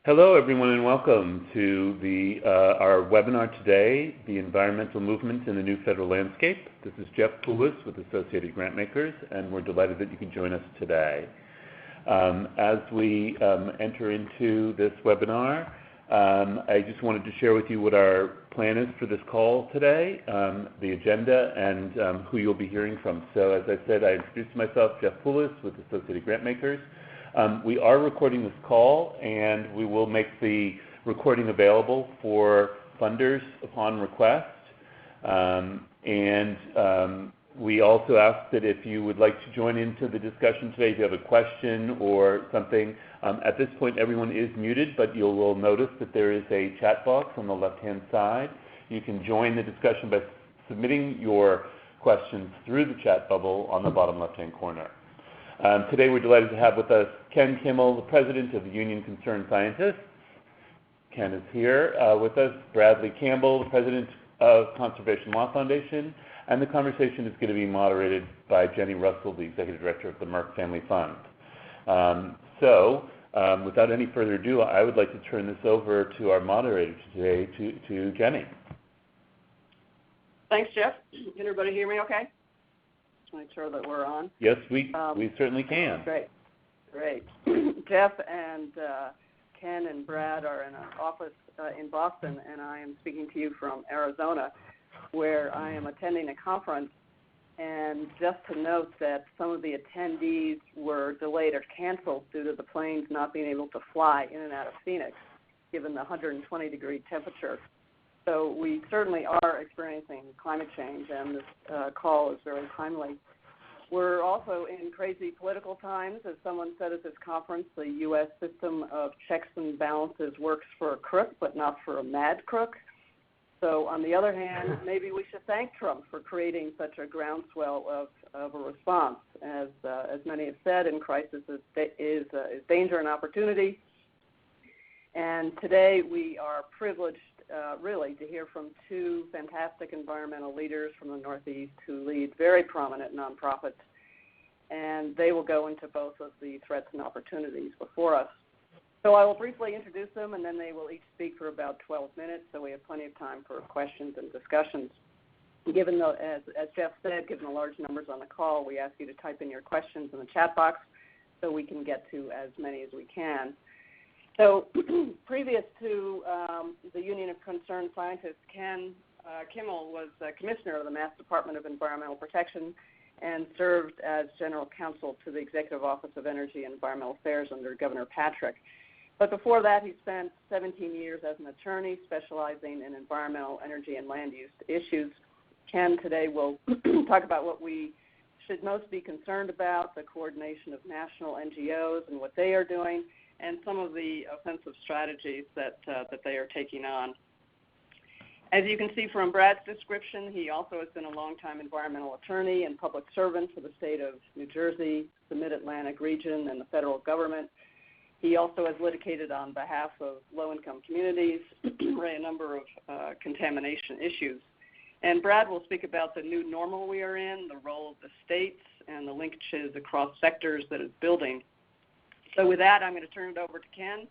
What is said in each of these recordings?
Hello, everyone, and welcome to our webinar today, The Environmental Movement in the New Federal Landscape. This is Jeff Poulos with Associated Grantmakers, and we're delighted that you can join us today. As we enter into this webinar, I just wanted to share with you what our plan is for this call today, the agenda, and who you'll be hearing from. So as I said, I introduced myself, Jeff Poulos with Associated Grantmakers. We are recording this call, and we will make the recording available for funders upon request. We also ask that if you would like to join into the discussion today, if you have a question or something, at this point everyone is muted, but you will notice that there is a chat box on the left-hand side. You can join the discussion by submitting your questions through the chat bubble on the bottom left-hand corner. Today we're delighted to have with us Ken Kimmell, the president of the Union Concerned Scientists. Ken is here with us. Bradley Campbell, the president of Conservation Law Foundation. And the conversation is going to be moderated by Jenny Russell, the executive director of the Merck Family Fund. Without any further ado, I would like to turn this over to our moderator today, to Jenny. Thanks, Jeff. Can everybody hear me okay? Just make sure that we're on. Yes, we certainly can. Great. Jeff and Ken and Brad are in an office in Boston, and I am speaking to you from Arizona, where I am attending a conference. And just to note that some of the attendees were delayed or canceled due to the planes not being able to fly in and out of Phoenix, given the 120-degree temperature. So we certainly are experiencing climate change, and this call is very timely. We're also in crazy political times. As someone said at this conference, the U.S. system of checks and balances works for a crook, but not for a mad crook. So on the other hand, maybe we should thank Trump for creating such a groundswell of a response. As many have said, in crisis is danger and opportunity. And today we are privileged really to hear from two fantastic environmental leaders from the Northeast who lead very prominent nonprofits, and they will go into both of the threats and opportunities before us. So I will briefly introduce them, and then they will each speak for about 12 minutes, so we have plenty of time for questions and discussions. Given the, as Jeff said, given the large numbers on the call, we ask you to type in your questions in the chat box so we can get to as many as we can. So previous to the Union of Concerned Scientists, Ken Kimmell was commissioner of the Mass Department of Environmental Protection and served as general counsel to the Executive Office of Energy and Environmental Affairs under Governor Patrick. But before that, he spent 17 years as an attorney specializing in environmental, energy, and land use issues. Ken today will talk about what we should most be concerned about, the coordination of national NGOs and what they are doing, and some of the offensive strategies that they are taking on. As you can see from Brad's description, he also has been a longtime environmental attorney and public servant for the state of New Jersey, the Mid-Atlantic region, and the federal government. He also has litigated on behalf of low-income communities, a number of contamination issues. And Brad will speak about the new normal we are in, the role of the states, and the linkages across sectors that it's building. So with that, I'm going to turn it over to Ken.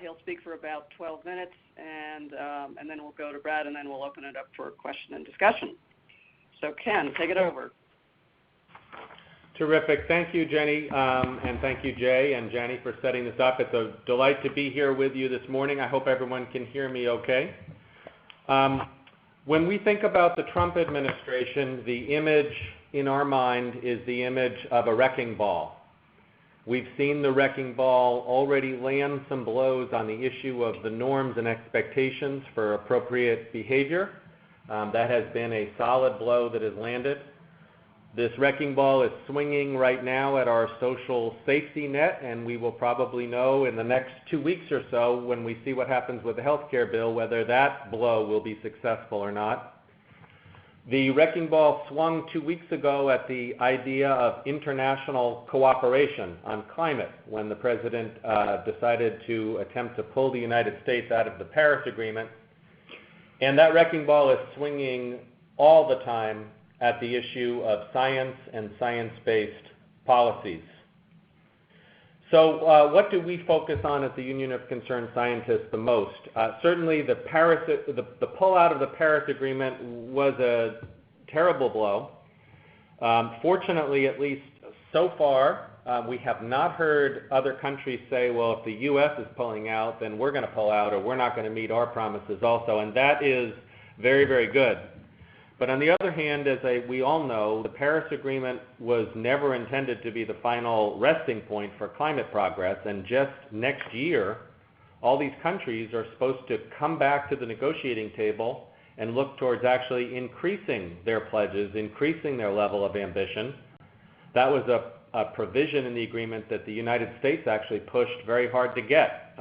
He'll speak for about 12 minutes, and then we'll go to Brad, and then we'll open it up for question and discussion. So Ken, take it over. Terrific. Thank you, Jenny, and thank you, Jay and Jenny, for setting this up. It's a delight to be here with you this morning. I hope everyone can hear me okay. When we think about the Trump administration, the image in our mind is the image of a wrecking ball. We've seen the wrecking ball already land some blows on the issue of the norms and expectations for appropriate behavior. That has been a solid blow that has landed. This wrecking ball is swinging right now at our social safety net, and we will probably know in the next 2 weeks or so, when we see what happens with the health care bill, whether that blow will be successful or not. The wrecking ball swung 2 weeks ago at the idea of international cooperation on climate when the president decided to attempt to pull the United States out of the Paris Agreement. And that wrecking ball is swinging all the time at the issue of science and science-based policies. So what do we focus on at the Union of Concerned Scientists the most? Certainly the pullout of the Paris Agreement was a terrible blow. Fortunately, at least so far, we have not heard other countries say, well, if the U.S. is pulling out, then we're going to pull out, or we're not going to meet our promises also, and that is very, very good. But on the other hand, as we all know, the Paris Agreement was never intended to be the final resting point for climate progress, and just next year, all these countries are supposed to come back to the negotiating table and look towards actually increasing their pledges, increasing their level of ambition. That was a provision in the agreement that the United States actually pushed very hard to get.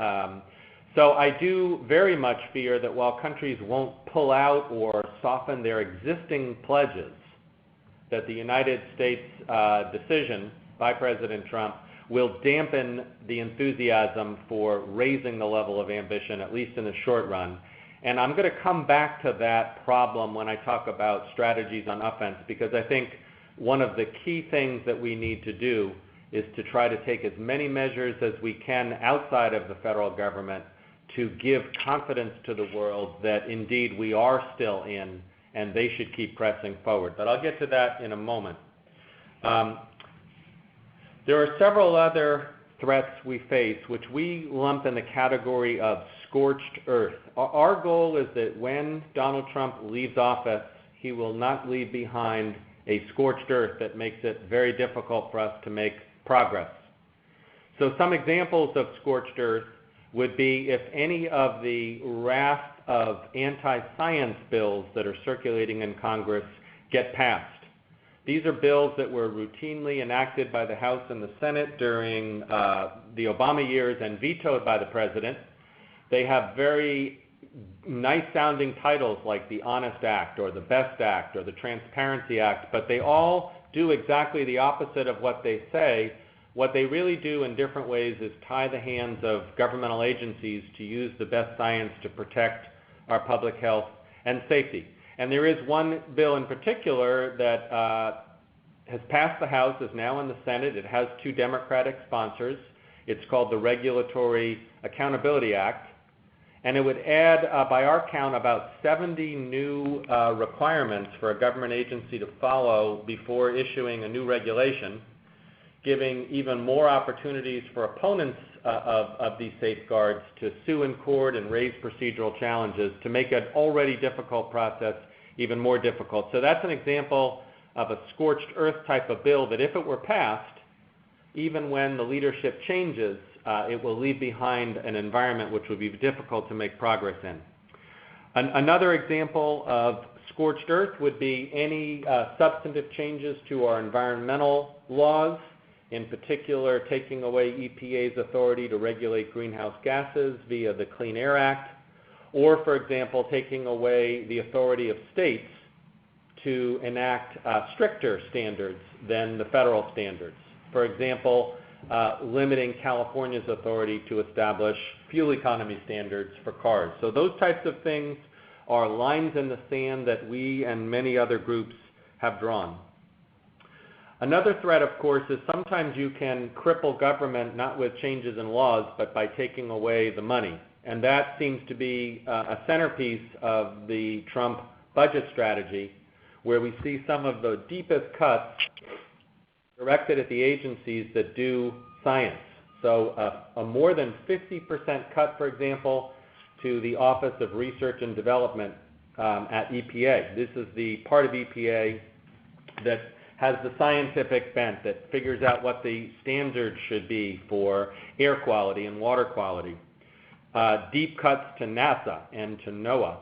So I do very much fear that while countries won't pull out or soften their existing pledges, that the United States decision by President Trump will dampen the enthusiasm for raising the level of ambition, at least in the short run. And I'm going to come back to that problem when I talk about strategies on offense, because I think one of the key things that we need to do is to try to take as many measures as we can outside of the federal government to give confidence to the world that indeed we are still in, and they should keep pressing forward. But I'll get to that in a moment. There are several other threats we face, which we lump in the category of scorched earth. Our goal is that when Donald Trump leaves office, he will not leave behind a scorched earth that makes it very difficult for us to make progress. So some examples of scorched earth would be if any of the raft of anti-science bills that are circulating in Congress get passed. These are bills that were routinely enacted by the House and the Senate during the Obama years and vetoed by the president. They have very nice-sounding titles like the Honest Act or the Best Act or the Transparency Act, but they all do exactly the opposite of what they say. What they really do in different ways is tie the hands of governmental agencies to use the best science to protect our public health and safety. And there is one bill in particular that has passed the House, is now in the Senate. It has 2 Democratic sponsors. It's called the Regulatory Accountability Act. And it would add, by our count, about 70 new requirements for a government agency to follow before issuing a new regulation, giving even more opportunities for opponents of these safeguards to sue in court and raise procedural challenges to make an already difficult process even more difficult. So that's an example of a scorched earth type of bill that if it were passed, even when the leadership changes, it will leave behind an environment which would be difficult to make progress in. Another example of scorched earth would be any substantive changes to our environmental laws, in particular taking away EPA's authority to regulate greenhouse gases via the Clean Air Act, or, for example, taking away the authority of states to enact stricter standards than the federal standards. For example, limiting California's authority to establish fuel economy standards for cars. So those types of things are lines in the sand that we and many other groups have drawn. Another threat, of course, is sometimes you can cripple government not with changes in laws, but by taking away the money. And that seems to be a centerpiece of the Trump budget strategy, where we see some of the deepest cuts directed at the agencies that do science. So a more than 50% cut, for example, to the Office of Research and Development at EPA. This is the part of EPA that has the scientific bent, that figures out what the standards should be for air quality and water quality. Deep cuts to NASA and to NOAA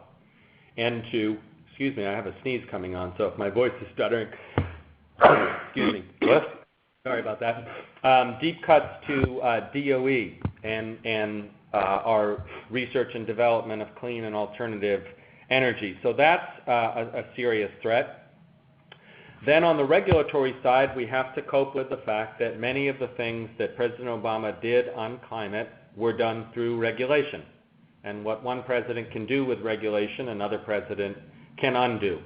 and to, excuse me, I have a sneeze coming on, so if my voice is stuttering, excuse me, sorry about that. Deep cuts to DOE and our research and development of clean and alternative energy. So that's a serious threat. Then on the regulatory side, we have to cope with the fact that many of the things that President Obama did on climate were done through regulation. And what one president can do with regulation, another president can undo.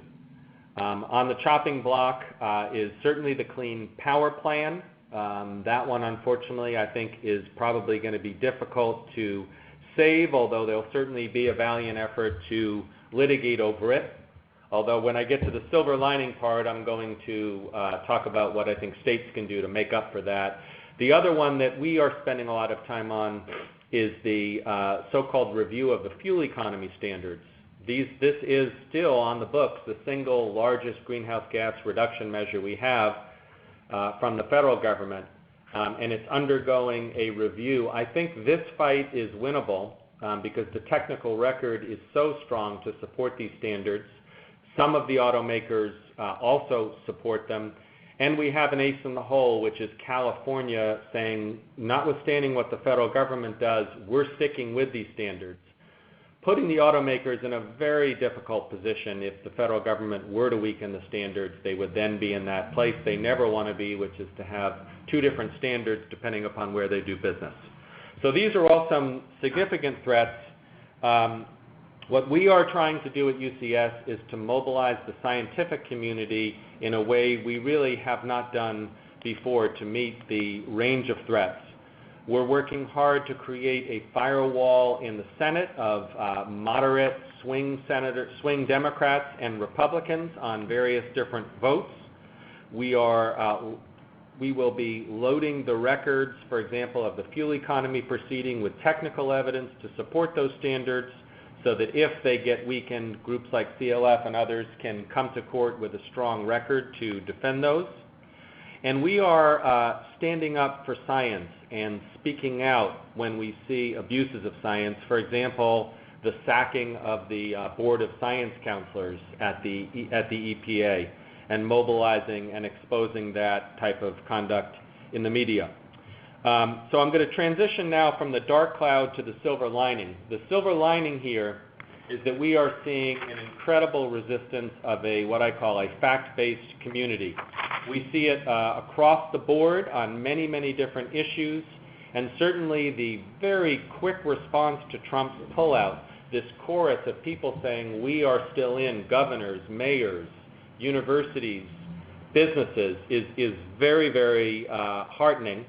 On the chopping block is certainly the Clean Power Plan, That one, unfortunately, I think is probably going to be difficult to save, although there'll certainly be a valiant effort to litigate over it. Although when I get to the silver lining part, I'm going to talk about what I think states can do to make up for that. The other one that we are spending a lot of time on is the so-called review of the fuel economy standards. This is still on the books, the single largest greenhouse gas reduction measure we have from the federal government, and it's undergoing a review. I think this fight is winnable because the technical record is so strong to support these standards. Some of the automakers also support them. And we have an ace in the hole, which is California saying, notwithstanding what the federal government does, we're sticking with these standards, putting the automakers in a very difficult position. If the federal government were to weaken the standards, they would then be in that place they never want to be, which is to have two different standards depending upon where they do business. So these are all some significant threats. What we are trying to do at UCS is to mobilize the scientific community in a way we really have not done before to meet the range of threats. We're working hard to create a firewall in the Senate of moderate swing Democrats and Republicans on various different votes. We will be loading the records, for example, of the fuel economy proceeding with technical evidence to support those standards, so that if they get weakened, groups like CLF and others can come to court with a strong record to defend those. And we are standing up for science and speaking out when we see abuses of science. For example, the sacking of the Board of Science Counselors at the EPA, and mobilizing and exposing that type of conduct in the media. So I'm going to transition now from the dark cloud to the silver lining. The silver lining here is that we are seeing an incredible resistance of what I call a fact-based community. We see it across the board on many, many different issues, and certainly the very quick response to Trump's pullout, this chorus of people saying we are still in, governors, mayors, universities, businesses, is very, very heartening.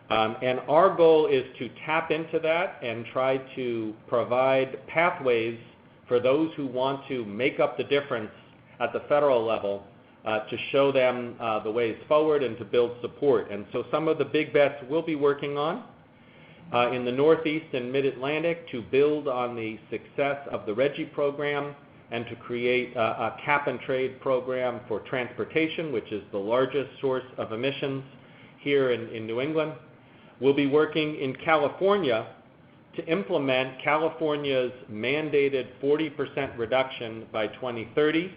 And our goal is to tap into that and try to provide pathways for those who want to make up the difference at the federal level to show them the ways forward and to build support. And so some of the big bets we'll be working on in the Northeast and Mid-Atlantic to build on the success of the RGGI program and to create a cap-and-trade program for transportation, which is the largest source of emissions here in New England. We'll be working in California to implement California's mandated 40% reduction by 2030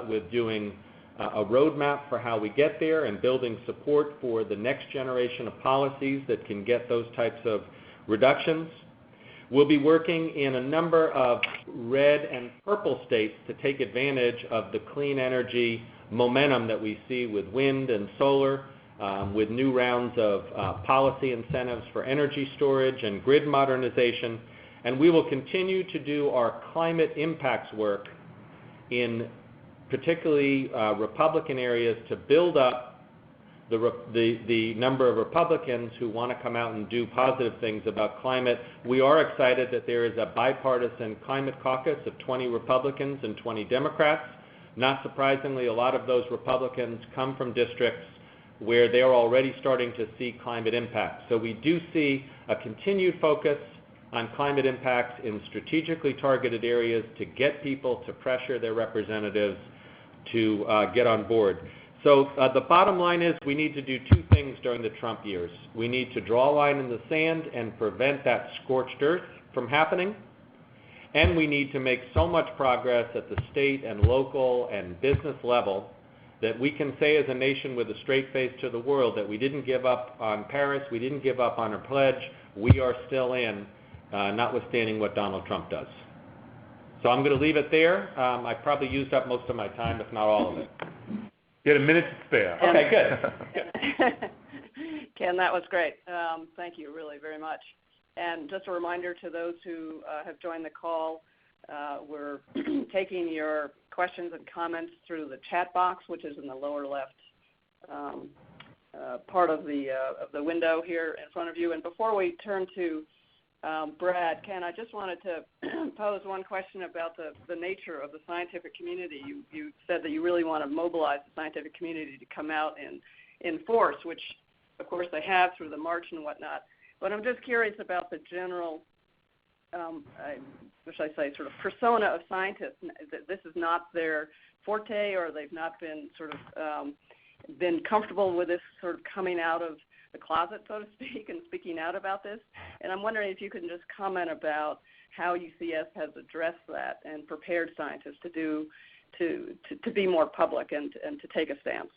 with doing a roadmap for how we get there and building support for the next generation of policies that can get those types of reductions. We'll be working in a number of red and purple states to take advantage of the clean energy momentum that we see with wind and solar, with new rounds of policy incentives for energy storage and grid modernization. And we will continue to do our climate impacts work in particularly Republican areas to build up the number of Republicans who want to come out and do positive things about climate. We are excited that there is a bipartisan climate caucus of 20 Republicans and 20 Democrats. Not surprisingly, a lot of those Republicans come from districts where they are already starting to see climate impacts. So we do see a continued focus on climate impacts in strategically targeted areas to get people to pressure their representatives to get on board. So the bottom line is we need to do two things during the Trump years. We need to draw a line in the sand and prevent that scorched earth from happening. And we need to make so much progress at the state and local and business level that we can say as a nation with a straight face to the world that we didn't give up on Paris, we didn't give up on our pledge, we are still in, notwithstanding what Donald Trump does. So I'm going to leave it there. I probably used up most of my time, if not all of it. You had a minute to spare. Okay, good. Ken, that was great. Thank you really very much. And just a reminder to those who have joined the call, we're taking your questions and comments through the chat box, which is in the lower left part of the window here in front of you. And before we turn to Brad, Ken, I just wanted to pose one question about the nature of the scientific community. You said that you really want to mobilize the scientific community to come out in force, which, of course, they have through the march and whatnot. But I'm just curious about the general, what should I say, sort of persona of scientists. This is not their forte, or they've not been sort of been comfortable with this sort of coming out of the closet, so to speak, and speaking out about this. And I'm wondering if you can just comment about how UCS has addressed that and prepared scientists to be more public and to take a stance.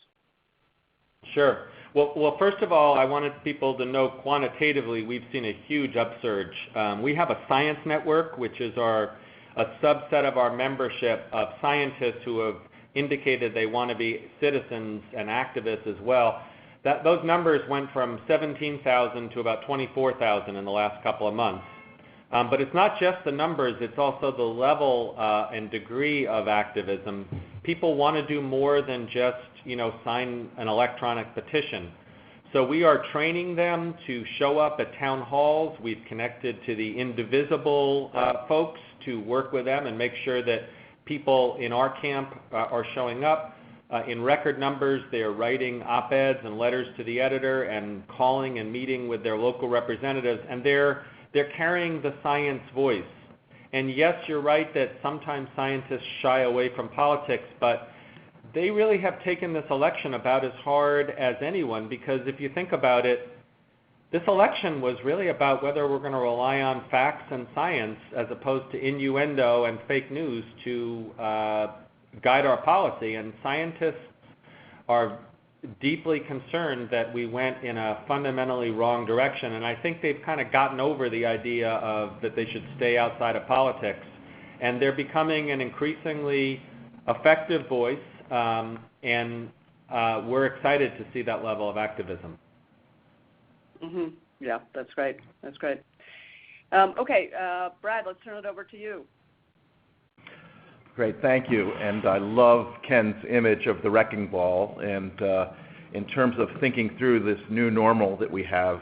Sure. Well, first of all, I wanted people to know quantitatively we've seen a huge upsurge. We have a science network, which is a subset of our membership of scientists who have indicated they want to be citizens and activists as well. Those numbers went from 17,000 to about 24,000 in the last couple of months. But it's not just the numbers, it's also the level and degree of activism. People want to do more than just, sign an electronic petition. So we are training them to show up at town halls. We've connected to the indivisible folks to work with them and make sure that people in our camp are showing up. In record numbers, they are writing op-eds and letters to the editor and calling and meeting with their local representatives, and they're carrying the science voice. And yes, you're right that sometimes scientists shy away from politics, but they really have taken this election about as hard as anyone, because if you think about it, this election was really about whether we're going to rely on facts and science as opposed to innuendo and fake news to guide our policy. And scientists are deeply concerned that we went in a fundamentally wrong direction, and I think they've kind of gotten over the idea of that they should stay outside of politics, and they're becoming an increasingly effective voice, and we're excited to see that level of activism. Mm-hmm. Yeah, that's great. That's great. Okay, Brad, let's turn it over to you. Great, thank you. And I love Ken's image of the wrecking ball. And in terms of thinking through this new normal that we have,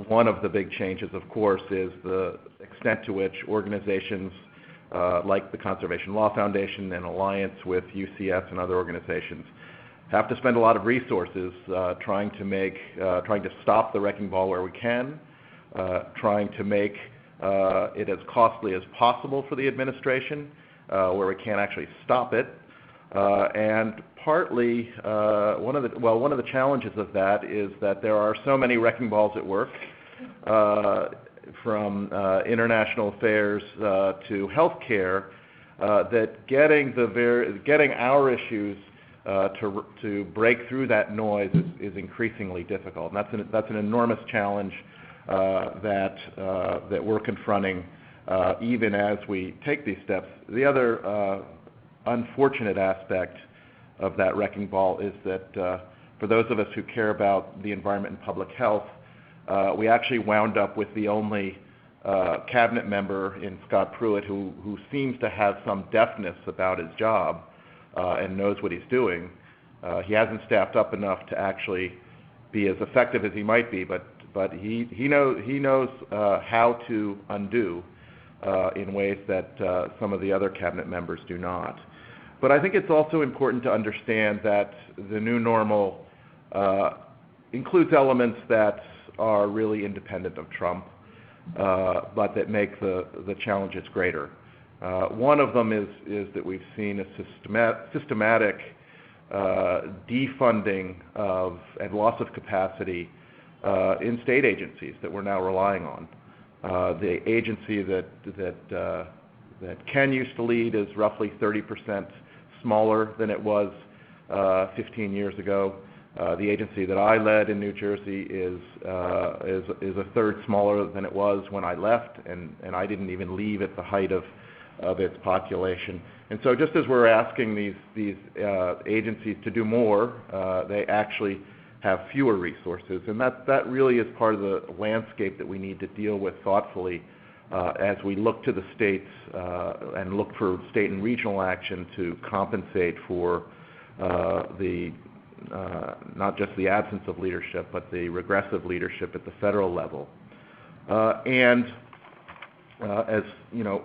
one of the big changes, of course, is the extent to which organizations like the Conservation Law Foundation and alliance with UCS and other organizations have to spend a lot of resources trying to stop the wrecking ball where we can, trying to make it as costly as possible for the administration, where we can't actually stop it. And partly, one of the challenges of that is that there are so many wrecking balls at work, from international affairs to healthcare, that getting our issues to break through that noise is increasingly difficult. And that's an enormous challenge that we're confronting even as we take these steps. The other unfortunate aspect of that wrecking ball is that for those of us who care about the environment and public health, we actually wound up with the only cabinet member in Scott Pruitt who seems to have some deafness about his job and knows what he's doing. He hasn't staffed up enough to actually be as effective as he might be, but he knows how to undo in ways that some of the other cabinet members do not. But I think it's also important to understand that the new normal includes elements that are really independent of Trump, but that make the challenges greater. One of them is that we've seen a systematic defunding of and loss of capacity in state agencies that we're now relying on. The agency that Ken used to lead is roughly 30% smaller than it was 15 years ago. The agency that I led in New Jersey is a third smaller than it was when I left, and I didn't even leave at the height of its population. And so just as we're asking these agencies to do more, they actually have fewer resources, and that really is part of the landscape that we need to deal with thoughtfully as we look to the states and look for state and regional action to compensate for the not just the absence of leadership, but the regressive leadership at the federal level. As you know,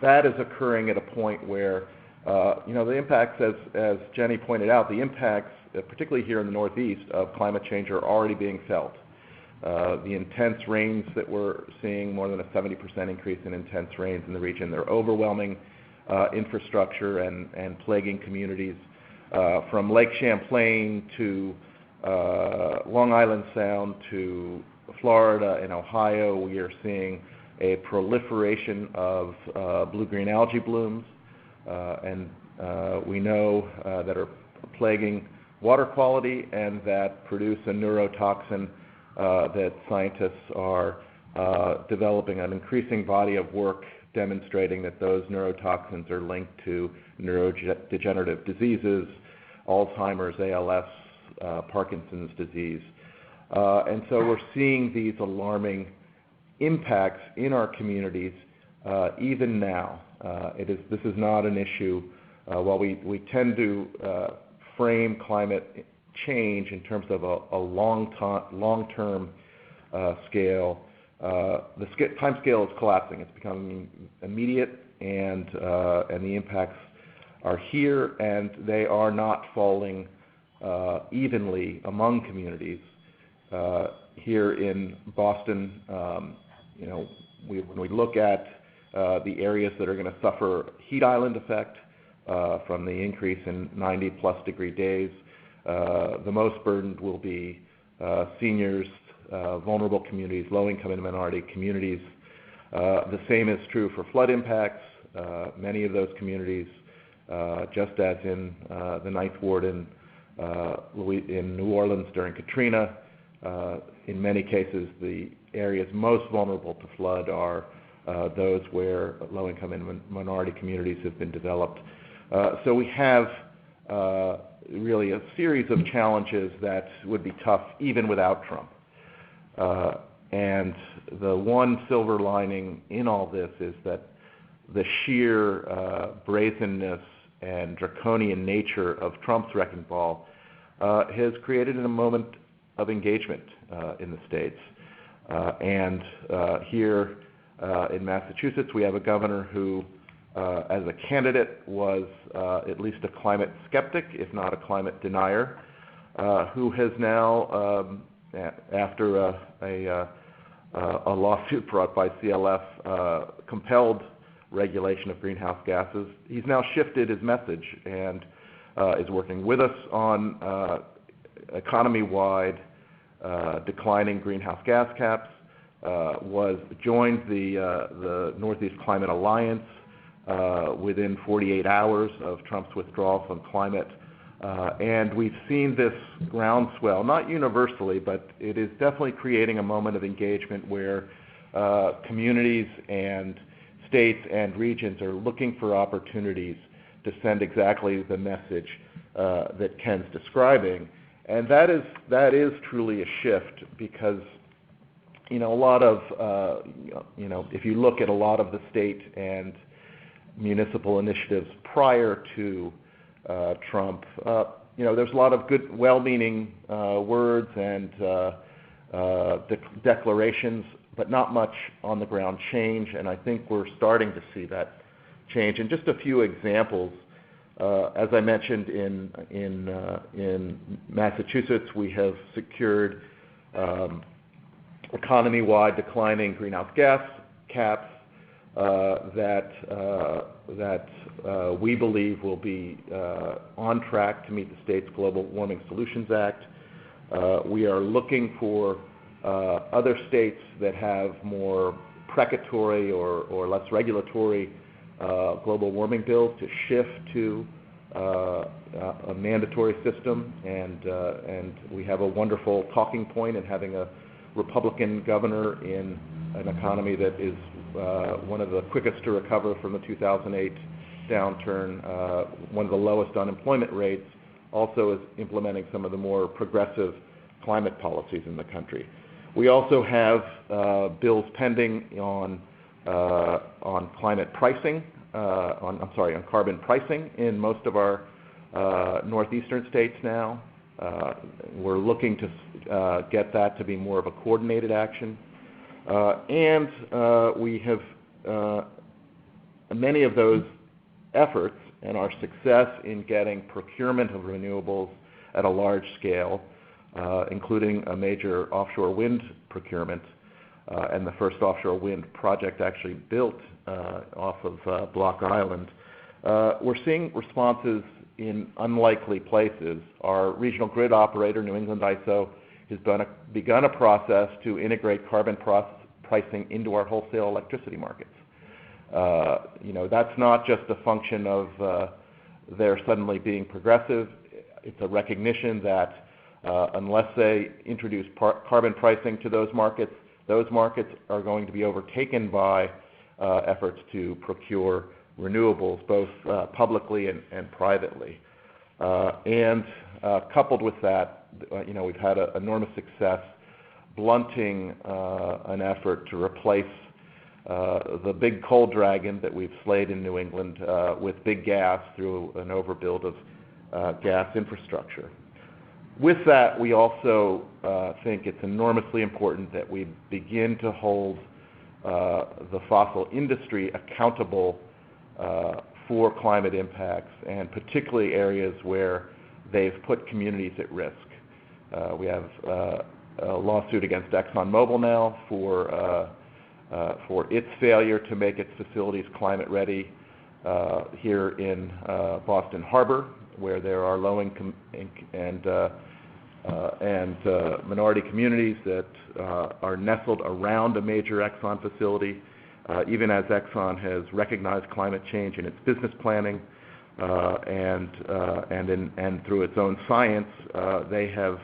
that is occurring at a point where the impacts, as Jenny pointed out, the impacts, particularly here in the Northeast, of climate change are already being felt. The intense rains that we're seeing, more than a 70% increase in intense rains in the region, they're overwhelming infrastructure and plaguing communities. From Lake Champlain to Long Island Sound to Florida and Ohio, we are seeing a proliferation of blue-green algae blooms, and we know that are plaguing water quality and that produce a neurotoxin that scientists are developing an increasing body of work demonstrating that those neurotoxins are linked to neurodegenerative diseases, Alzheimer's, ALS, Parkinson's disease. And so we're seeing these alarming impacts in our communities even now. This is not an issue. While we tend to frame climate change in terms of a long-term scale, the time scale is collapsing. It's becoming immediate, and the impacts are here, and they are not falling evenly among communities. Here in Boston, when we look at the areas that are going to suffer heat island effect from the increase in 90-plus degree days, the most burdened will be seniors, vulnerable communities, low-income and minority communities. The same is true for flood impacts. Many of those communities, just as in the Ninth Ward in New Orleans during Katrina, in many cases the areas most vulnerable to flood are those where low-income and minority communities have been developed. So we have really a series of challenges that would be tough even without Trump. And the one silver lining in all this is that the sheer brazenness and draconian nature of Trump's wrecking ball has created a moment of engagement in the states. And here in Massachusetts, we have a governor who, as a candidate, was at least a climate skeptic, if not a climate denier, who has now, after a lawsuit brought by CLF, compelled regulation of greenhouse gases, he's now shifted his message and is working with us on economy-wide declining greenhouse gas caps, joined the Northeast Climate Alliance within 48 hours of Trump's withdrawal from climate. And we've seen this groundswell, not universally, but it is definitely creating a moment of engagement where communities and states and regions are looking for opportunities to send exactly the message that Ken's describing. And that is truly a shift because, a lot of, if you look at a lot of the state and municipal initiatives prior to Trump, there's a lot of good, well-meaning words and declarations, but not much on the ground change, and I think we're starting to see that change. And just a few examples, as I mentioned, in Massachusetts, we have secured economy-wide declining greenhouse gas caps that we believe will be on track to meet the state's Global Warming Solutions Act. We are looking for other states that have more precatory or less regulatory global warming bills to shift to a mandatory system, and we have a wonderful talking point in having a Republican governor in an economy that is one of the quickest to recover from the 2008 downturn, one of the lowest unemployment rates, also is implementing some of the more progressive climate policies in the country. We also have bills pending on climate pricing, on carbon pricing in most of our northeastern states now. We're looking to get that to be more of a coordinated action. And we have many of those efforts and our success in getting procurement of renewables at a large scale, including a major offshore wind procurement, and the first offshore wind project actually built off of Block Island. We're seeing responses in unlikely places. Our regional grid operator, New England ISO, has begun a process to integrate carbon pricing into our wholesale electricity markets. That's not just a function of their suddenly being progressive. It's a recognition that unless they introduce carbon pricing to those markets are going to be overtaken by efforts to procure renewables, both publicly and privately. And coupled with that, we've had enormous success blunting an effort to replace the big coal dragon that we've slayed in New England with big gas through an overbuild of gas infrastructure. With that, we also think it's enormously important that we begin to hold the fossil industry accountable for climate impacts, and particularly areas where they've put communities at risk. We have a lawsuit against ExxonMobil now for its failure to make its facilities climate ready here in Boston Harbor, where there are low-income and minority communities that are nestled around a major Exxon facility. Even as Exxon has recognized climate change in its business planning and through its own science, they have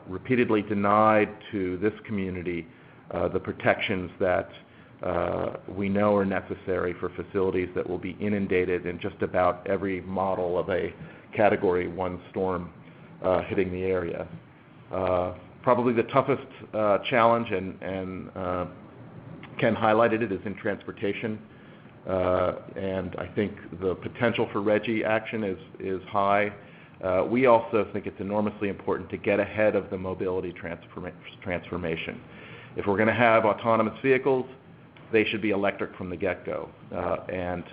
repeatedly denied to this community the protections that we know are necessary for facilities that will be inundated in just about every model of a Category 1 storm hitting the area. Probably the toughest challenge, and Ken highlighted it, is in transportation. And I think the potential for RGGI action is high. We also think it's enormously important to get ahead of the mobility transformation. If we're going to have autonomous vehicles, they should be electric from the get-go. And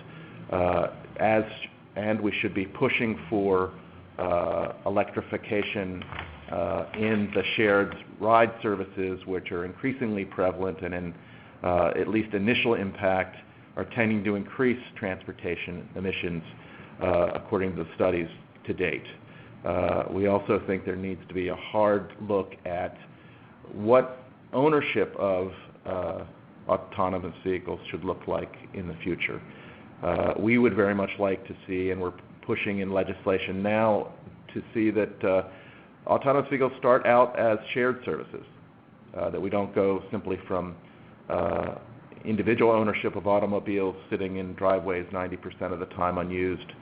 we should be pushing for electrification in the shared ride services, which are increasingly prevalent and in at least initial impact are tending to increase transportation emissions according to the studies to date. We also think there needs to be a hard look at what ownership of autonomous vehicles should look like in the future. We would very much like to see, and we're pushing in legislation now, to see that autonomous vehicles start out as shared services, that we don't go simply from individual ownership of automobiles sitting in driveways 90% of the time unused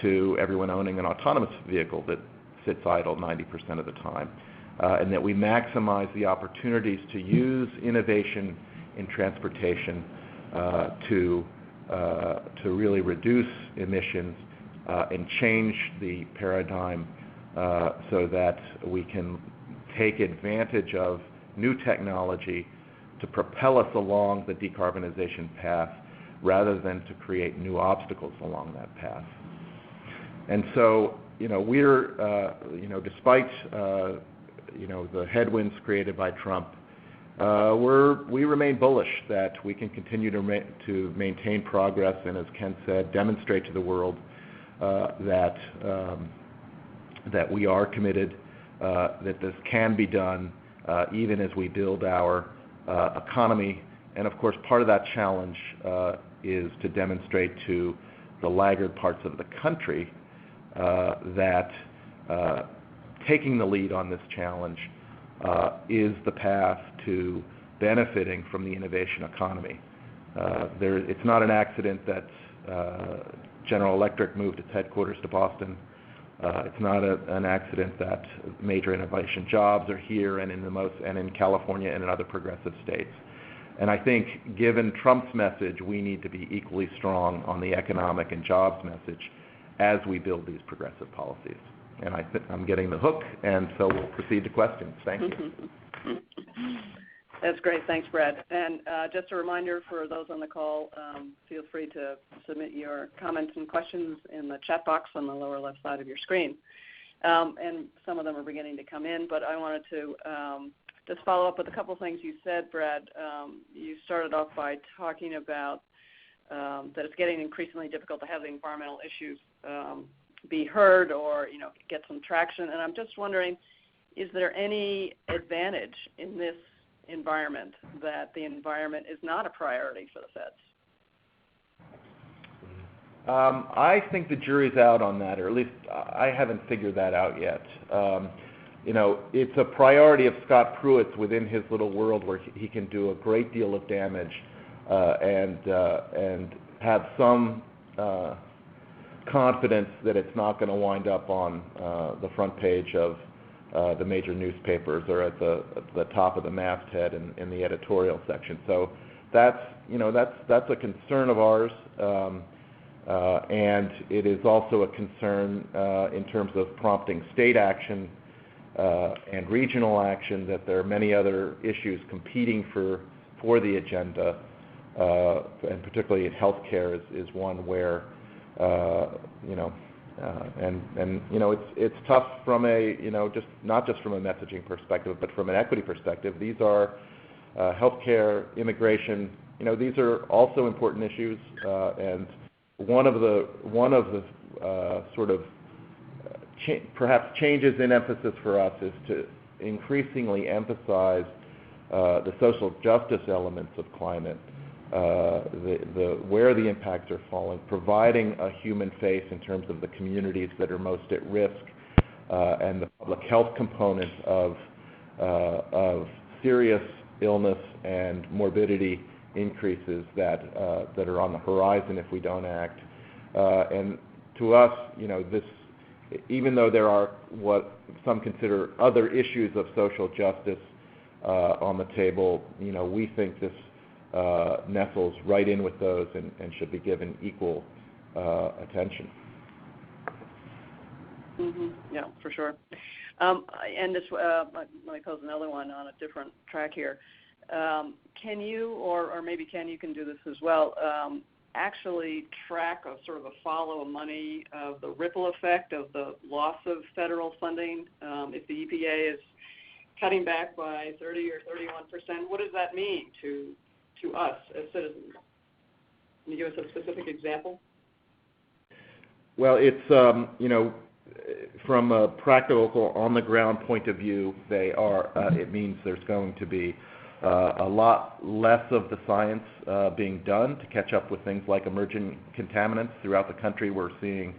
to everyone owning an autonomous vehicle that sits idle 90% of the time, and that we maximize the opportunities to use innovation in transportation to really reduce emissions and change the paradigm so that we can take advantage of new technology to propel us along the decarbonization path rather than to create new obstacles along that path. And so, we're, despite, the headwinds created by Trump, we remain bullish that we can continue to maintain progress and, as Ken said, demonstrate to the world that we are committed, that this can be done even as we build our economy. And of course, part of that challenge is to demonstrate to the laggard parts of the country that taking the lead on this challenge is the path to benefiting from the innovation economy. It's not an accident that General Electric moved its headquarters to Boston. It's not an accident that major innovation jobs are here and in California and in other progressive states. And I think, given Trump's message, we need to be equally strong on the economic and jobs message as we build these progressive policies. And I'm getting the hook, and so we'll proceed to questions. Thank you. That's great. Thanks, Brad. And just a reminder for those on the call, feel free to submit your comments and questions in the chat box on the lower left side of your screen. And some of them are beginning to come in, but I wanted to just follow up with a couple of things you said, Brad. You started off by talking about that it's getting increasingly difficult to have the environmental issues be heard or, get some traction. And I'm just wondering, is there any advantage in this environment that the environment is not a priority for the feds? I think the jury's out on that, or at least I haven't figured that out yet. It's a priority of Scott Pruitt's within his little world where he can do a great deal of damage and have some confidence that it's not going to wind up on the front page of the major newspapers or at the top of the masthead in the editorial section. So that's a concern of ours, and it is also a concern in terms of prompting state action and regional action, that there are many other issues competing for the agenda, and particularly healthcare is one where it's tough from not just from a messaging perspective, but from an equity perspective. These are healthcare, immigration. These are also important issues, and one of the sort of perhaps changes in emphasis for us is to increasingly emphasize the social justice elements of climate. Where the impacts are falling, providing a human face in terms of the communities that are most at risk, and the public health component of serious illness and morbidity increases that are on the horizon if we don't act. And to us, this, even though there are what some consider other issues of social justice on the table, we think this nestles right in with those and should be given equal attention. Mm-hmm. Yeah, for sure. And this, let me pose another one on a different track here. Can you, or maybe Ken, you can do this as well, actually track a sort of a follow money of the ripple effect of the loss of federal funding? If the EPA is cutting back by 30 or 31%, what does that mean to us as citizens? Can you give us a specific example? Well, it's, from a practical, on-the-ground point of view, it means there's going to be a lot less of the science being done to catch up with things like emerging contaminants throughout the country. We're seeing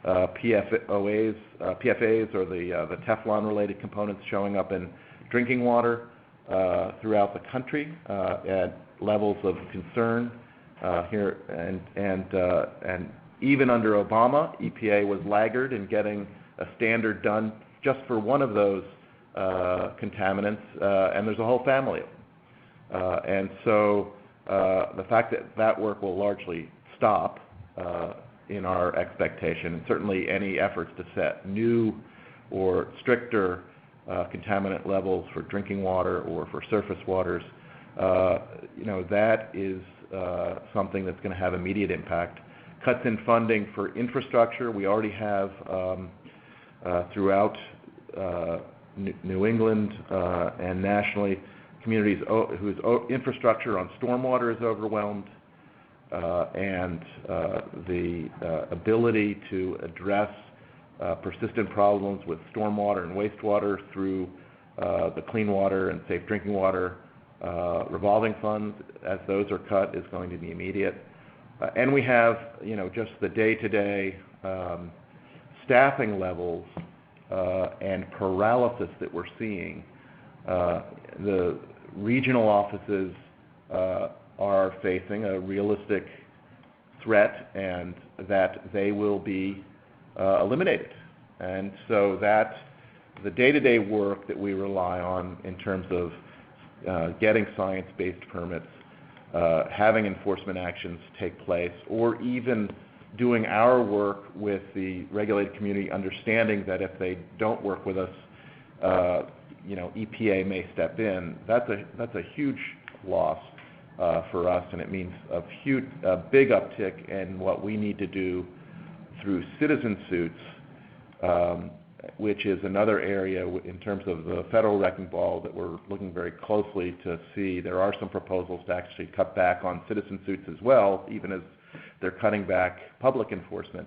PFAs or the Teflon-related components showing up in drinking water throughout the country at levels of concern here, and even under Obama, EPA was laggard in getting a standard done just for one of those contaminants, and there's a whole family of them. And so the fact that work will largely stop in our expectation, and certainly any efforts to set new or stricter contaminant levels for drinking water or for surface waters, that is something that's going to have immediate impact. Cuts in funding for infrastructure. We already have throughout New England and nationally communities whose infrastructure on stormwater is overwhelmed, and the ability to address persistent problems with stormwater and wastewater through the Clean Water and Safe Drinking Water revolving funds, as those are cut, is going to be immediate. And we have, just the day-to-day staffing levels and paralysis that we're seeing. The regional offices are facing a realistic threat, and that they will be eliminated. And so that the day-to-day work that we rely on in terms of getting science-based permits, having enforcement actions take place, or even doing our work with the regulated community, understanding that if they don't work with us, EPA may step in. That's a huge loss for us, and it means a big uptick in what we need to do through citizen suits, which is another area in terms of the federal wrecking ball that we're looking very closely to see. There are some proposals to actually cut back on citizen suits as well, even as they're cutting back public enforcement.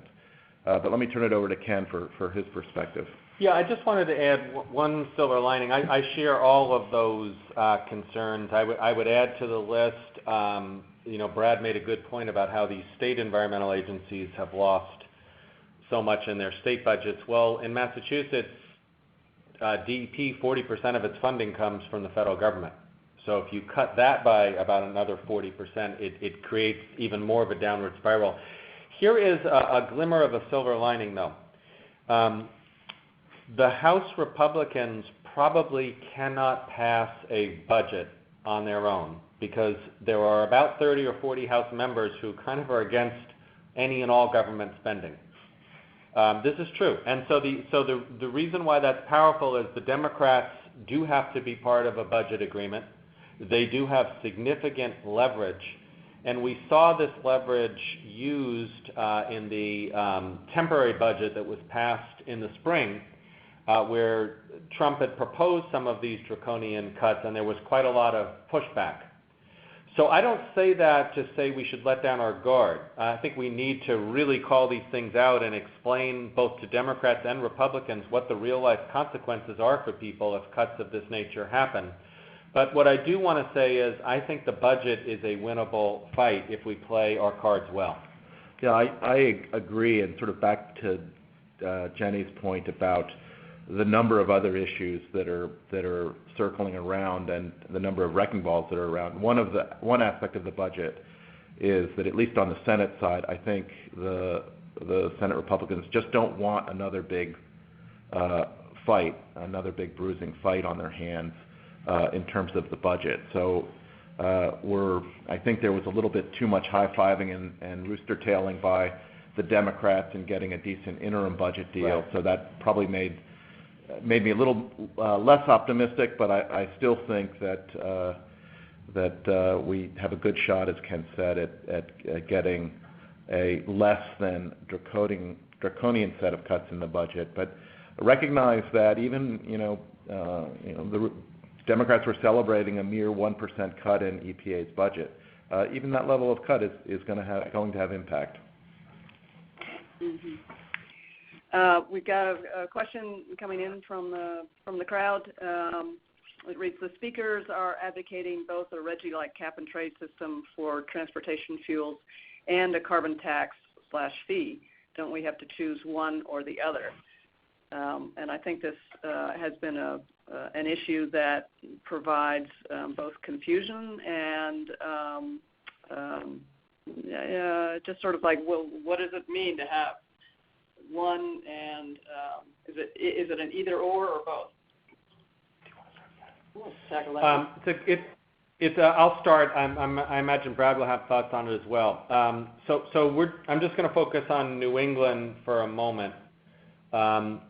But let me turn it over to Ken for his perspective. Yeah, I just wanted to add one silver lining. I share all of those concerns. I would add to the list, Brad made a good point about how these state environmental agencies have lost so much in their state budgets. Well, in Massachusetts, DEP, 40% of its funding comes from the federal government. So if you cut that by about another 40%, it creates even more of a downward spiral. Here is a glimmer of a silver lining, though. The House Republicans probably cannot pass a budget on their own because there are about 30 or 40 House members who kind of are against any and all government spending. This is true. And so the reason why that's powerful is the Democrats do have to be part of a budget agreement. They do have significant leverage. And we saw this leverage used in the temporary budget that was passed in the spring, where Trump had proposed some of these draconian cuts, and there was quite a lot of pushback. So I don't say that to say we should let down our guard. I think we need to really call these things out and explain both to Democrats and Republicans what the real-life consequences are for people if cuts of this nature happen. But what I do want to say is I think the budget is a winnable fight if we play our cards well. Yeah, I agree, and sort of back to Jenny's point about the number of other issues that are circling around and the number of wrecking balls that are around. One aspect of the budget is that, at least on the Senate side, I think the Senate Republicans just don't want another big fight, another big bruising fight on their hands in terms of the budget. So I think there was a little bit too much high-fiving and rooster-tailing by the Democrats in getting a decent interim budget deal. Right. So that probably made me a little less optimistic, but I still think that we have a good shot, as Ken said, at getting a less than draconian set of cuts in the budget. But recognize that even the Democrats were celebrating a mere 1% cut in EPA's budget. Even that level of cut is going to have impact. Mm-hmm. We've got a question coming in from the crowd. It reads, the speakers are advocating both a RGGI-like cap-and-trade system for transportation fuels and a carbon tax/fee. Don't we have to choose one or the other? And I think this has been an issue that provides both confusion and just sort of like, well, what does it mean to have one, and is it an either or both? Tackle that. I'll start. I imagine Brad will have thoughts on it as well. I'm just going to focus on New England for a moment and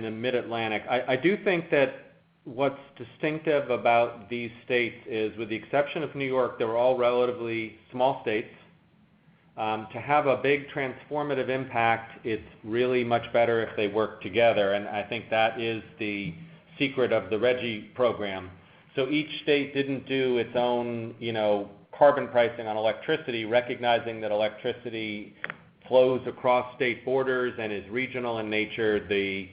the Mid-Atlantic. I do think that what's distinctive about these states is, with the exception of New York, they're all relatively small states. To have a big transformative impact, it's really much better if they work together, and I think that is the secret of the RGGI program. So each state didn't do its own, carbon pricing on electricity, recognizing that electricity flows across state borders and is regional in nature. The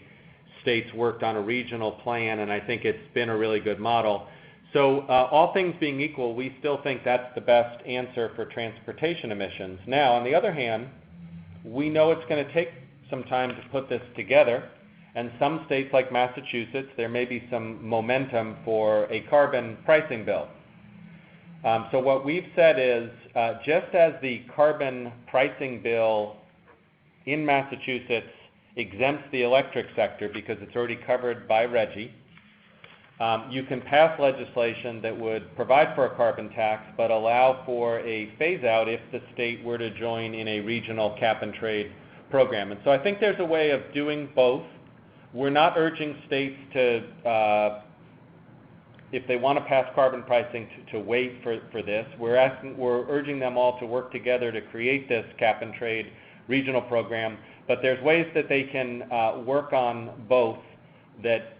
states worked on a regional plan, and I think it's been a really good model. So all things being equal, we still think that's the best answer for transportation emissions. Now, on the other hand, we know it's going to take some time to put this together, and some states like Massachusetts, there may be some momentum for a carbon pricing bill. So what we've said is, just as the carbon pricing bill in Massachusetts exempts the electric sector because it's already covered by RGGI, You can pass legislation that would provide for a carbon tax, but allow for a phase-out if the state were to join in a regional cap-and-trade program. And so I think there's a way of doing both. We're not urging states to, if they want to pass carbon pricing, to wait for this. We're urging them all to work together to create this cap-and-trade regional program. But there's ways that they can work on both that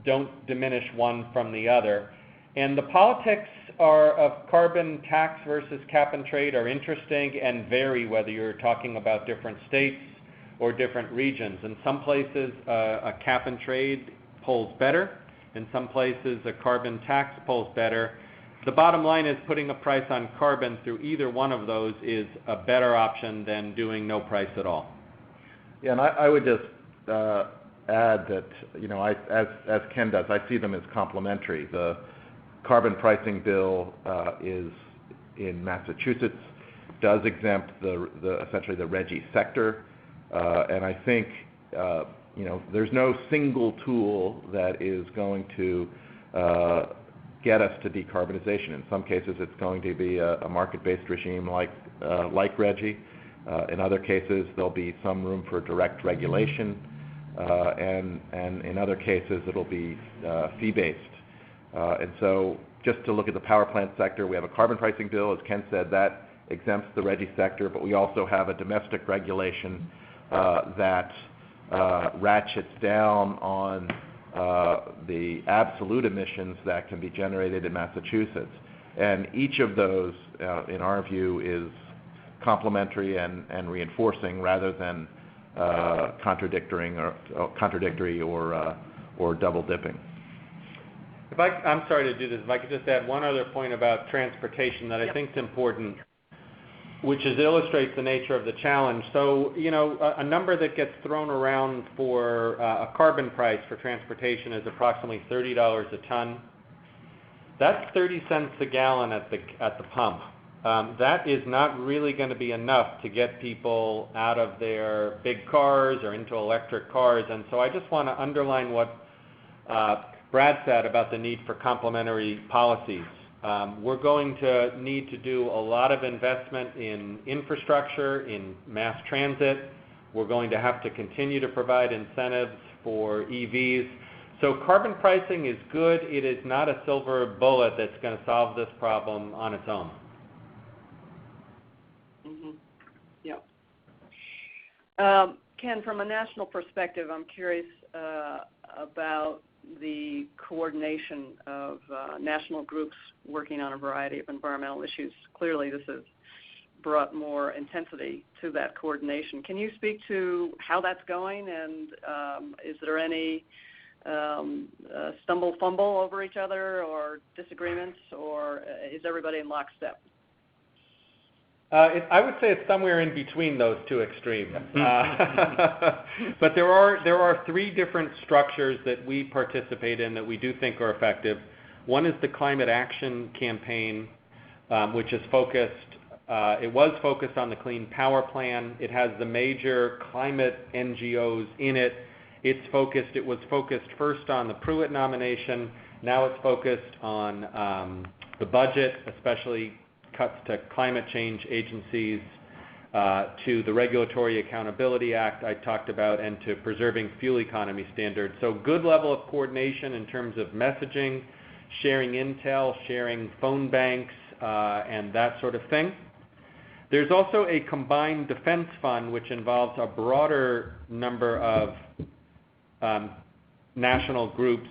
don't diminish one from the other. And the politics of carbon tax versus cap and trade are interesting and vary whether you're talking about different states or different regions. In some places, a cap and trade polls better. In some places, a carbon tax polls better. The bottom line is putting a price on carbon through either one of those is a better option than doing no price at all. Yeah, and I would just add that, as Ken does, I see them as complementary. The carbon pricing bill is in Massachusetts, does exempt essentially the RGGI sector, and I think there's no single tool that is going to get us to decarbonization. In some cases, it's going to be a market-based regime like RGGI. In other cases, there'll be some room for direct regulation. And in other cases, it'll be fee-based. And so just to look at the power plant sector, we have a carbon pricing bill, as Ken said, that exempts the RGGI sector, but we also have a domestic regulation that ratchets down on the absolute emissions that can be generated in Massachusetts. And each of those, in our view, is complementary and reinforcing rather than contradictory or double dipping. I'm sorry to do this. If I could just add one other point about transportation that I think is important, which illustrates the nature of the challenge. So, a number that gets thrown around for a carbon price for transportation is approximately $30 a ton. That's 30 cents a gallon at the pump. That is not really going to be enough to get people out of their big cars or into electric cars. And so I just want to underline what Brad said about the need for complementary policies. We're going to need to do a lot of investment in infrastructure, in mass transit. We're going to have to continue to provide incentives for EVs. So carbon pricing is good. It is not a silver bullet that's going to solve this problem on its own. Ken, from a national perspective, I'm curious about the coordination of national groups working on a variety of environmental issues. Clearly, this has brought more intensity to that coordination. Can you speak to how that's going, and is there any stumble, fumble over each other or disagreements, or is everybody in lockstep? I would say it's somewhere in between those two extremes. But there are three different structures that we participate in that we do think are effective. One is the Climate Action Campaign, which is focused. It was focused on the Clean Power Plan. It has the major climate NGOs in it. It was focused first on the Pruitt nomination. Now it's focused on the budget, especially cuts to climate change agencies, to the Regulatory Accountability Act I talked about, and to preserving fuel economy standards. So good level of coordination in terms of messaging, sharing intel, sharing phone banks, and that sort of thing. There's also a combined defense fund, which involves a broader number of national groups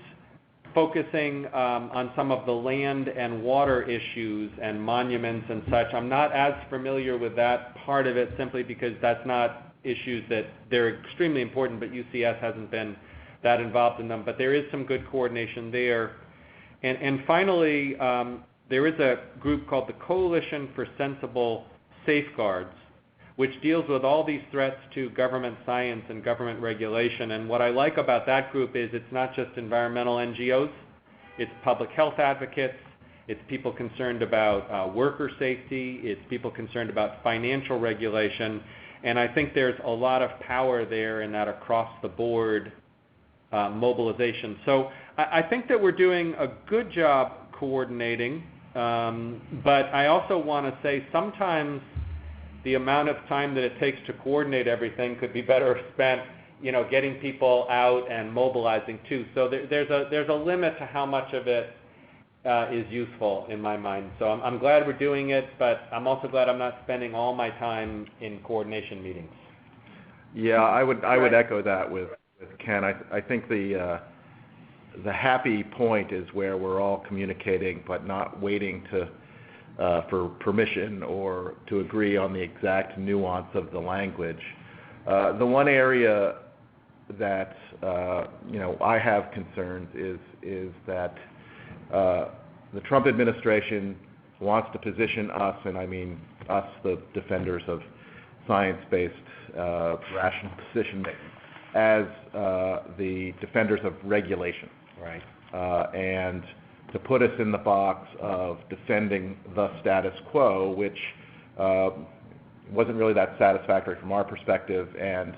focusing on some of the land and water issues and monuments and such. I'm not as familiar with that part of it simply because that's not issues that they're extremely important, but UCS hasn't been that involved in them. But there is some good coordination there. And finally, there is a group called the Coalition for Sensible Safeguards, which deals with all these threats to government science and government regulation. And what I like about that group is it's not just environmental NGOs, it's public health advocates, it's people concerned about worker safety, it's people concerned about financial regulation, and I think there's a lot of power there in that across-the-board mobilization. So I think that we're doing a good job coordinating, but I also want to say sometimes the amount of time that it takes to coordinate everything could be better spent, getting people out and mobilizing too. So there's a limit to how much of it is useful in my mind. So I'm glad we're doing it, but I'm also glad I'm not spending all my time in coordination meetings. Yeah, I would echo that with Ken. I think the happy point is where we're all communicating, but not waiting for permission or to agree on the exact nuance of the language. The one area that I have concerns is that the Trump administration wants to position us, and I mean us, the defenders of science-based rational decision-making, as the defenders of regulation. Right. And to put us in the box of defending the status quo, which wasn't really that satisfactory from our perspective, and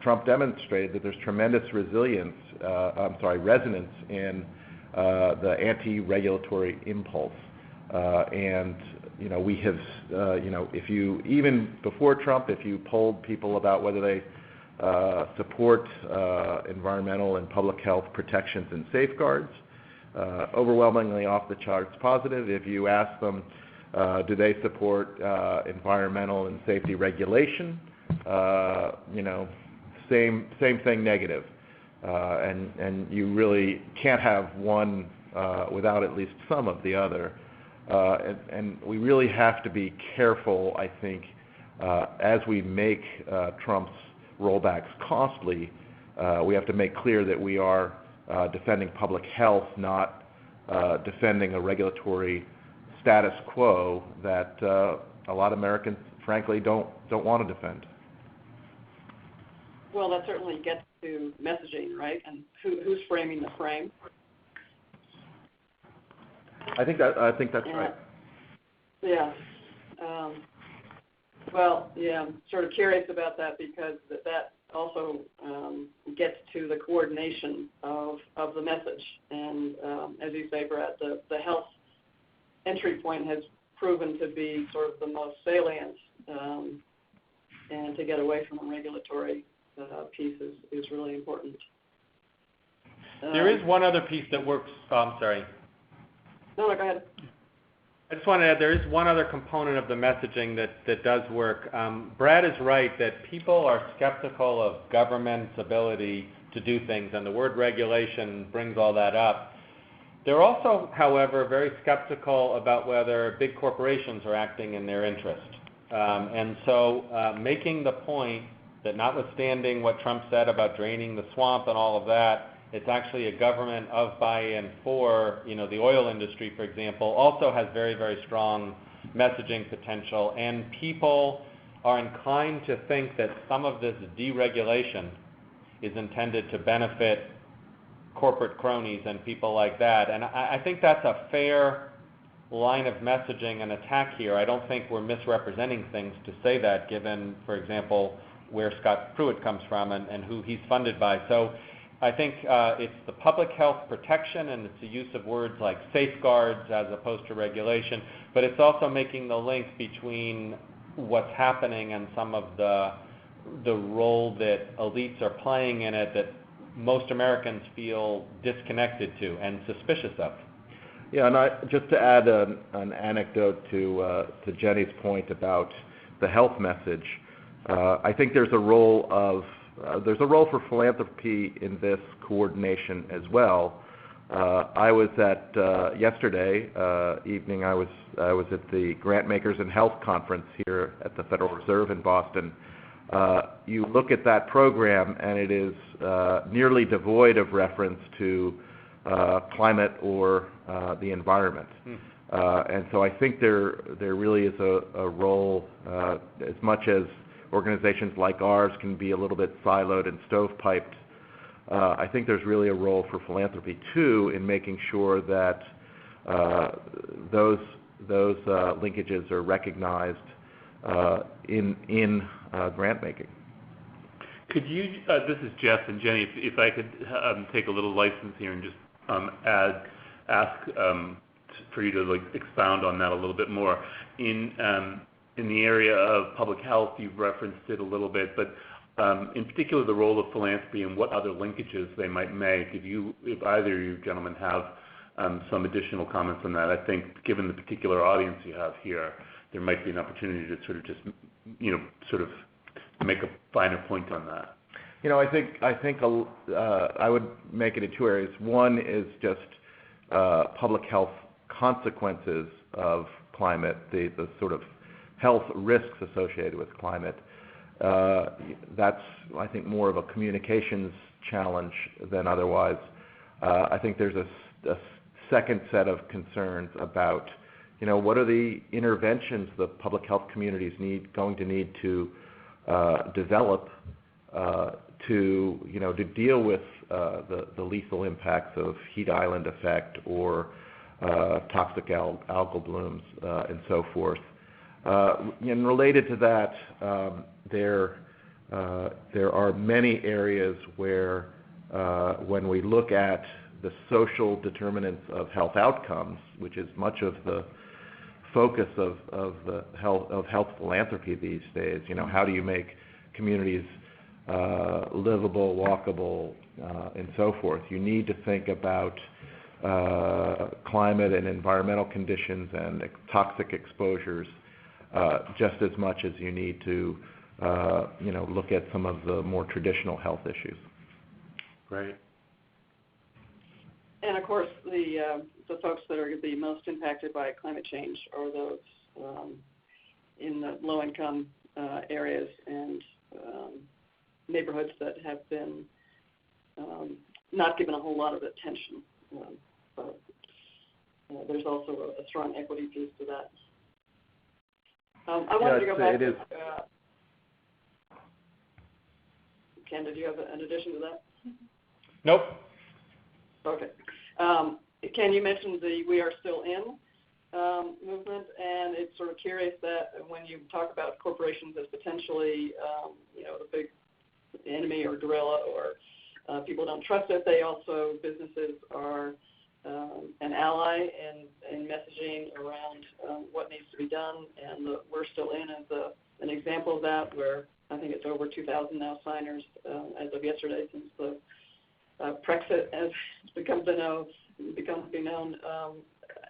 Trump demonstrated that there's tremendous resonance in the anti-regulatory impulse, and we have, if you, even before Trump, if you polled people about whether they support environmental and public health protections and safeguards, overwhelmingly off the charts positive. If you ask them, do they support environmental and safety regulation, same thing, negative. And you really can't have one without at least some of the other. And we really have to be careful, I think, as we make Trump's rollbacks costly. We have to make clear that we are defending public health, not defending a regulatory status quo that a lot of Americans, frankly, don't want to defend. Well, that certainly gets to messaging, right? And who's framing the frame? I think that's right. Yeah. Well, yeah, I'm sort of curious about that because that also gets to the coordination of the message. And as you say, Brad, the health entry point has proven to be sort of the most salient, and to get away from the regulatory piece is really important. There is one other piece that works. I'm sorry. No, go ahead. I just want to add, there is one other component of the messaging that does work. Brad is right that people are skeptical of government's ability to do things, and the word regulation brings all that up. They're also, however, very skeptical about whether big corporations are acting in their interest. And so making the point that notwithstanding what Trump said about draining the swamp and all of that, it's actually a government of, by, and for, the oil industry, for example, also has very, very strong messaging potential. And people are inclined to think that some of this deregulation is intended to benefit corporate cronies and people like that. And I think that's a fair line of messaging and attack here. I don't think we're misrepresenting things to say that, given, for example, where Scott Pruitt comes from and who he's funded by. So I think it's the public health protection, and it's the use of words like safeguards as opposed to regulation, but it's also making the link between what's happening and some of the role that elites are playing in it that most Americans feel disconnected to and suspicious of. Yeah, and just to add an anecdote to Jenny's point about the health message, I think there's a role for philanthropy in this coordination as well. I was at yesterday evening. I was at the Grant Makers in Health conference here at the Federal Reserve in Boston. You look at that program, and it is nearly devoid of reference to climate or the environment. And so I think there really is a role, as much as organizations like ours can be a little bit siloed and stovepiped. I think there's really a role for philanthropy too in making sure that those linkages are recognized in grant making. Could you, this is Jeff and Jenny, if I could take a little license here and just ask for you to expound on that a little bit more. In the area of public health, you've referenced it a little bit, but in particular the role of philanthropy and what other linkages they might make. If either of you gentlemen have some additional comments on that, I think given the particular audience you have here, there might be an opportunity to sort of just, sort of make a finer point on that. I think I would make it in two areas. One is just public health consequences of climate, the sort of health risks associated with climate. That's, I think, more of a communications challenge than otherwise. I think there's a second set of concerns about, what are the interventions the public health communities going to need to develop to deal with the lethal impacts of heat island effect or toxic algal blooms and so forth. And related to that, there are many areas where when we look at the social determinants of health outcomes, which is much of the focus of health philanthropy these days, how do you make communities livable, walkable, and so forth. You need to think about climate and environmental conditions and toxic exposures just as much as you need to look at some of the more traditional health issues. Right. And of course, the folks that are the most impacted by climate change are those in the low-income areas and neighborhoods that have been not given a whole lot of attention. But there's also a strong equity piece to that. I wanted to go back to Ken, did you have an addition to that? Nope. Okay. Ken, you mentioned the We Are Still In movement, and it's sort of curious that when you talk about corporations as potentially, the big enemy or gorilla or people don't trust it, businesses are an ally in messaging around what needs to be done, and the We're Still In is an example of that, where I think it's over 2,000 now signers as of yesterday, since the Brexit, as becomes to be known,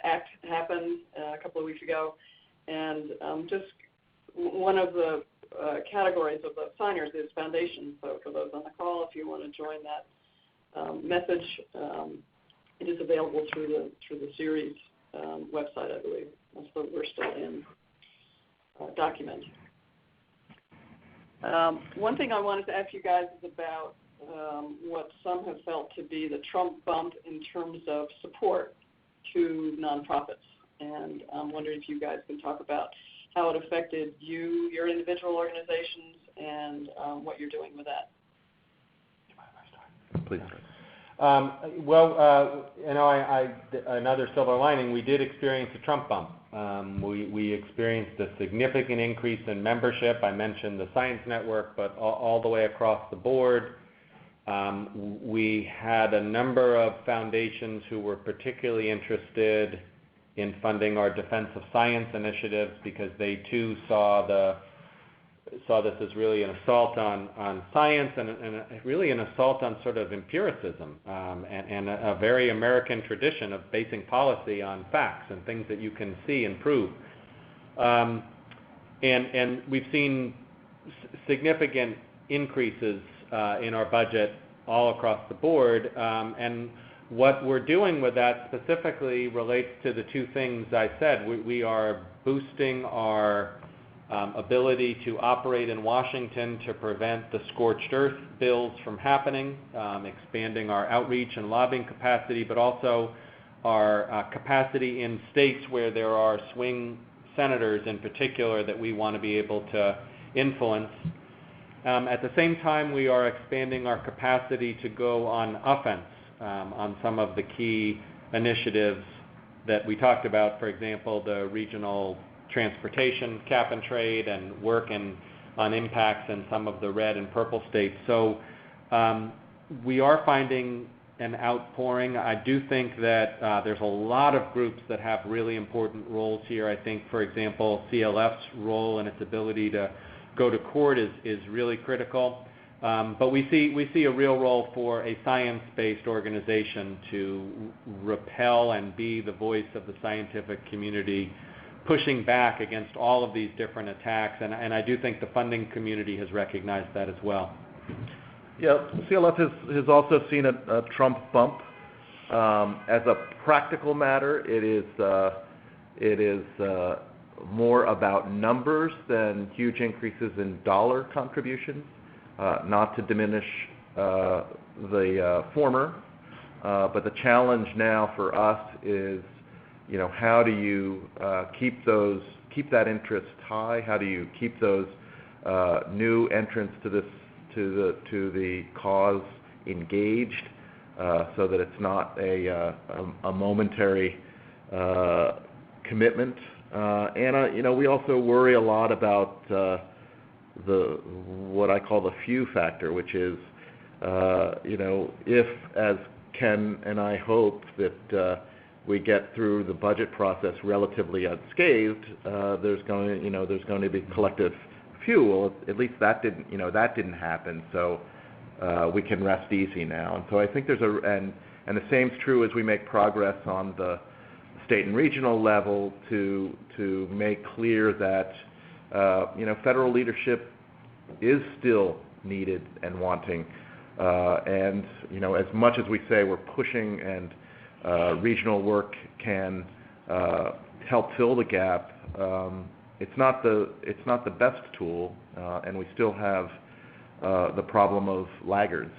act happened a couple of weeks ago, and just one of the categories of the signers is foundations. So for those on the call, if you want to join that message, it is available through the series website, I believe. That's the We're Still In document. One thing I wanted to ask you guys is about what some have felt to be the Trump bump in terms of support to nonprofits. And I'm wondering if you guys can talk about how it affected you, your individual organizations, and what you're doing with that. Please. Another silver lining, we did experience a Trump bump. We experienced a significant increase in membership. I mentioned the Science Network, but all the way across the board. We had a number of foundations who were particularly interested in funding our Defense of Science initiatives, because they too saw this as really an assault on science and really an assault on sort of empiricism and a very American tradition of basing policy on facts and things that you can see and prove. And we've seen significant increases in our budget all across the board, and what we're doing with that specifically relates to the two things I said. We are boosting our ability to operate in Washington to prevent the scorched earth bills from happening, expanding our outreach and lobbying capacity, but also our capacity in states where there are swing senators in particular that we want to be able to influence. At the same time, we are expanding our capacity to go on offense on some of the key initiatives that we talked about, for example, the regional transportation cap and trade and work in on impacts in some of the red and purple states. So we are finding an outpouring. I do think that there's a lot of groups that have really important roles here. I think, for example, CLF's role and its ability to go to court is really critical. But we see a real role for a science-based organization to repel and be the voice of the scientific community, pushing back against all of these different attacks. And I do think the funding community has recognized that as well. Yeah, CLF has also seen a Trump bump. As a practical matter, it is more about numbers than huge increases in dollar contributions. Not to diminish the former, but the challenge now for us is, how do you keep that interest high? How do you keep those new entrants to the cause engaged, so that it's not a momentary commitment? And we also worry a lot about what I call the few factor, which is, if, as Ken and I hope, that we get through the budget process relatively unscathed, there's going to be collective few. Well, at least that didn't happen, so we can rest easy now. And so I think and the same's true as we make progress on the state and regional level to make clear that federal leadership is still needed and wanting, and as much as we say we're pushing and regional work can help fill the gap, it's not the best tool, and we still have the problem of laggard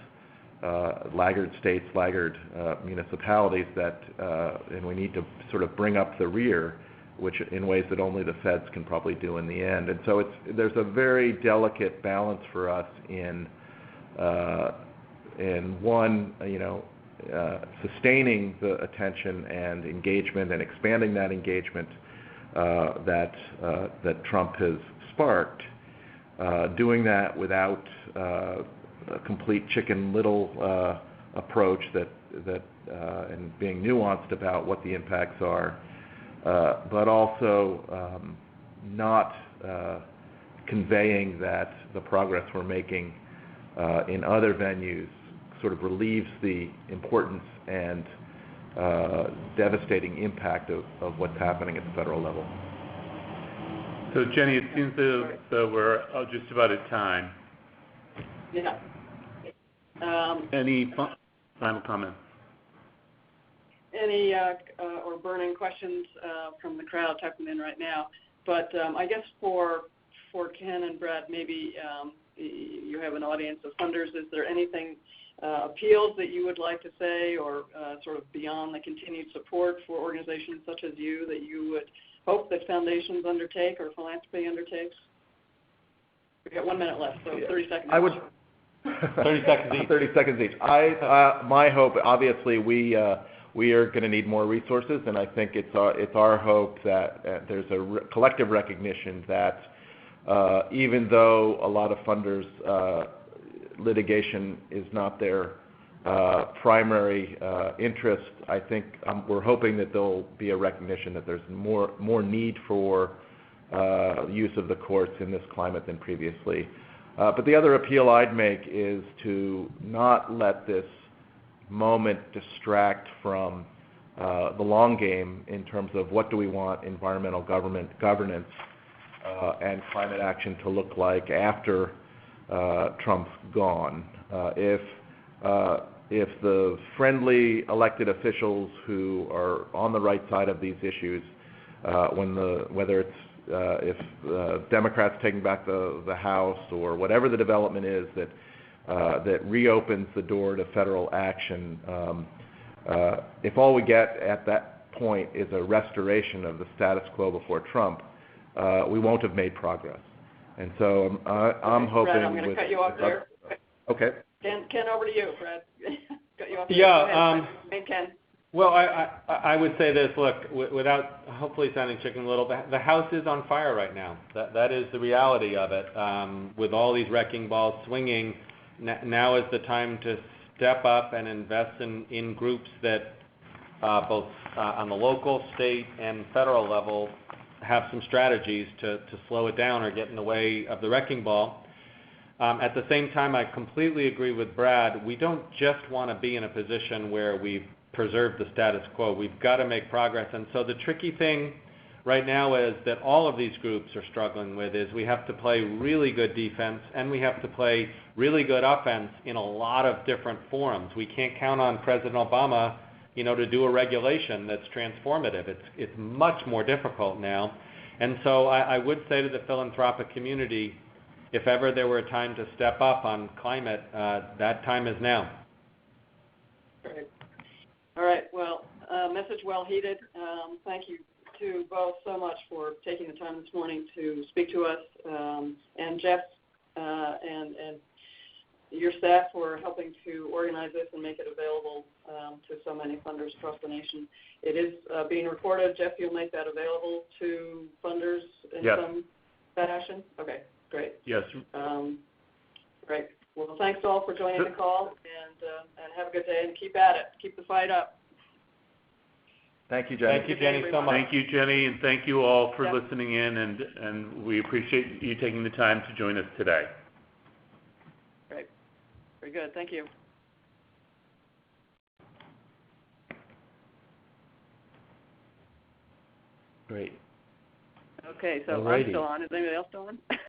states, laggard municipalities and we need to sort of bring up the rear, which in ways that only the feds can probably do in the end. And so there's a very delicate balance for us in one, sustaining the attention and engagement and expanding that engagement that Trump has sparked, doing that without a complete Chicken Little approach and being nuanced about what the impacts are. But also not conveying that the progress we're making in other venues sort of relieves the importance and devastating impact of what's happening at the federal level. So, Jenny, it seems as though we're just about at time. Yeah. Any final comments? Any or burning questions from the crowd? Type them in right now. But I guess for Ken and Brad, maybe you have an audience of funders. Is there anything appeals that you would like to say, or sort of beyond the continued support for organizations such as you, that you would hope that foundations undertake or philanthropy undertakes? We've got 1 minute left, so 30 seconds. I would 30 seconds each. 30 seconds each. My hope, obviously, we are going to need more resources, and I think it's our hope that there's a collective recognition that even though a lot of funders litigation is not their primary interest, I think we're hoping that there'll be a recognition that there's more need for use of the courts in this climate than previously. But the other appeal I'd make is to not let this moment distract from the long game in terms of what do we want environmental governance and climate action to look like after Trump's gone. If the friendly elected officials who are on the right side of these issues, whether it's if Democrats taking back the House or whatever the development is that reopens the door to federal action, if all we get at that point is a restoration of the status quo before Trump, we won't have made progress. And so I'm hoping. Brad, I'm going to cut you off there. Okay. Ken, over to you, Brad. Cut you off there. Yeah. Ken. Well, I would say this, look, without hopefully sounding chicken little, the house is on fire right now. That is the reality of it. With all these wrecking balls swinging, now is the time to step up and invest in groups that both on the local, state, and federal level have some strategies to slow it down or get in the way of the wrecking ball. At the same time, I completely agree with Brad. We don't just want to be in a position where we've preserved the status quo. We've got to make progress. And so the tricky thing right now is that all of these groups are struggling with is we have to play really good defense and we have to play really good offense in a lot of different forums. We can't count on President Obama, to do a regulation that's transformative. It's much more difficult now. And so I would say to the philanthropic community, if ever there were a time to step up on climate, that time is now. Great. All right. Well, message well heeded. Thank you to both so much for taking the time this morning to speak to us, and Jeff and your staff for helping to organize this and make it available to so many funders across the nation. It is being recorded. Jeff, you'll make that available to funders in some fashion? Okay, great. Yes. Great. Well, thanks all for joining the call, and have a good day, and keep at it. Keep the fight up. Thank you, Jenny. Thank you, Jenny, so much. Thank you, Jenny, and thank you all for listening in, and we appreciate you taking the time to join us today. Great. Very good. Thank you. Great. Okay, so Alrighty. I'm still on. Is anybody else still on?